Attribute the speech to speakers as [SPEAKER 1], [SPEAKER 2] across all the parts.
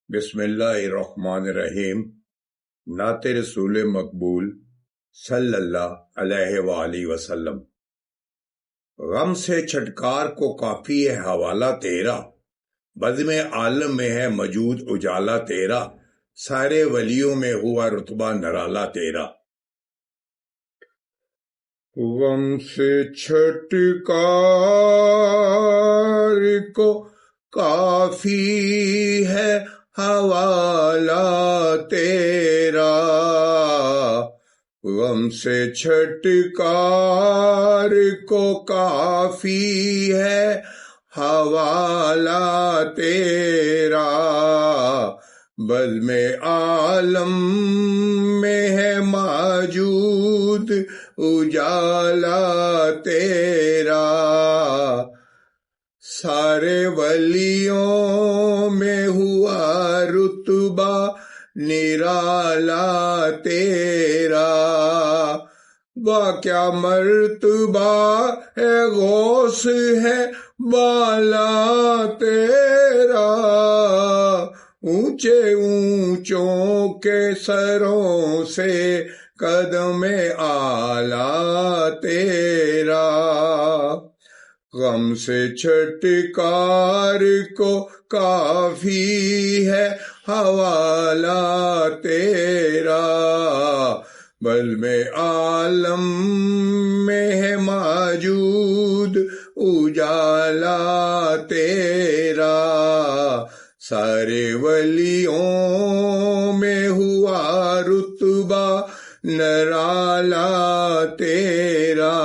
[SPEAKER 1] بسم اللہ الرحمن الرحیم۔ نعت رسول مقبول صلی اللہ علیہ وآلہ وسلم۔ غم سے چھٹکار کو کافی ہے حوالہ تیرا، بزم عالم میں ہے موجود اجالا تیرا، سارے ولیوں میں ہوا رتبہ نرالا تیرا۔ غم سے چھٹکار کو کافی ہے حوالہ تیرا، غم سے چھٹکار کو کافی ہے حوالہ تیرا، بزم عالم میں ہے موجود اجالا تیرا، سارے ولیوں میں ہوا رتبہ نرالا تیرا، کیا مرتبہ ہے غوث ہے بالا تیرا، اونچے اونچوں کے سروں سے قدم اعلیٰ تیرا، غم سے چھٹکار کو کافی ہے حوالہ تیرا، بزم عالم میں ہے موجود اجالا تیرا، سارے ولیوں میں ہوا رتبہ نرالا تیرا،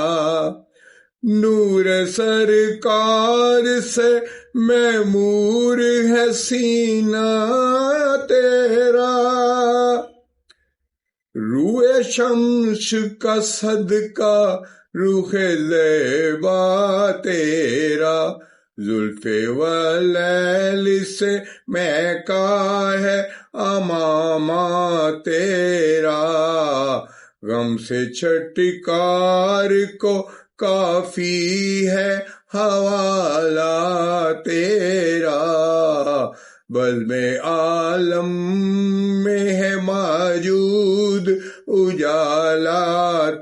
[SPEAKER 1] نور سرکار سے معمور ہے سینہ تیرا، روح شمس کا صدقہ روح زیبا تیرا، زلف ولیل سے مہکا ہے امامہ تیرا، غم سے چھٹکار کو کافی ہے حوالہ تیرا، بزم عالم میں ہے موجود اجالا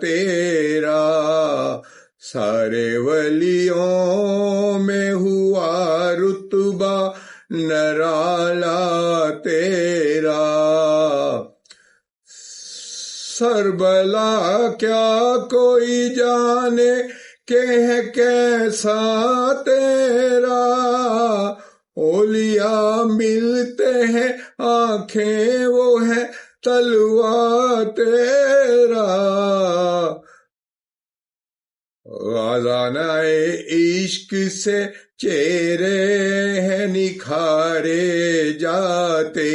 [SPEAKER 1] تیرا، سارے ولیوں میں ہوا رتبہ نرالا تیرا، سربلا کیا کوئی جانے کہ ہے کیسا تیرا، اولیاء ملتے ہیں آنکھیں وہ ہے تلوہ تیرا، غازانہ عشق سے چہرے ہیں نکھارے جاتے،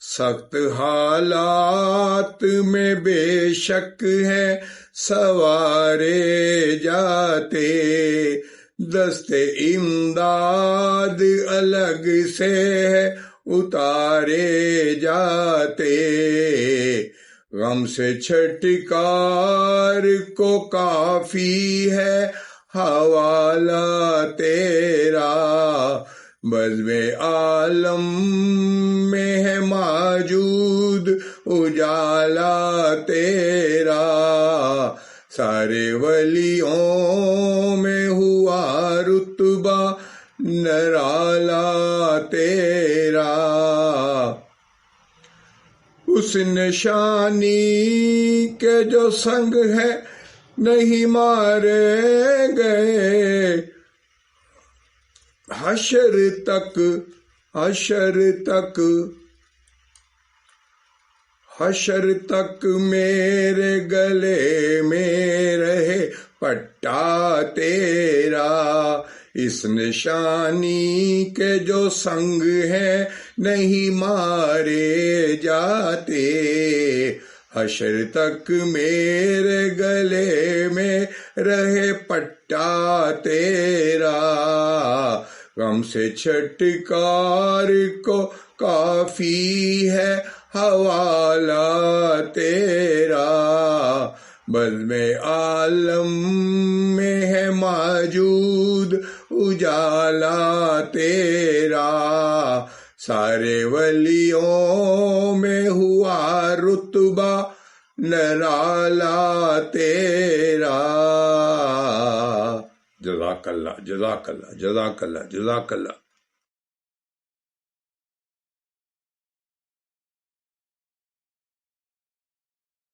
[SPEAKER 1] سخت حالات میں بے شک ہے سوارے جاتے، دست امداد الگ سے ہے اتارے جاتے، غم سے چھٹکار کو کافی ہے حوالہ تیرا، بزم عالم میں ہے موجود اجالا تیرا، سارے ولیوں میں ہوا رتبہ نرالا تیرا، اس نشانی کے جو سنگ ہے نہیں مارے گئے، حشر تک میرے گلے میں رہے پٹا تیرا، اس نشانی کے جو سنگ ہیں نہیں مارے جاتے، حشر تک میرے گلے میں رہے پٹا تیرا، غم سے چھٹکار کو کافی ہے حوالہ تیرا، بزم عالم میں ہے موجود اجالا تیرا، سارے ولیوں میں ہوا رتبہ نرالا تیرا. جزاک اللہ جزاک اللہ جزاک اللہ جزاک اللہ.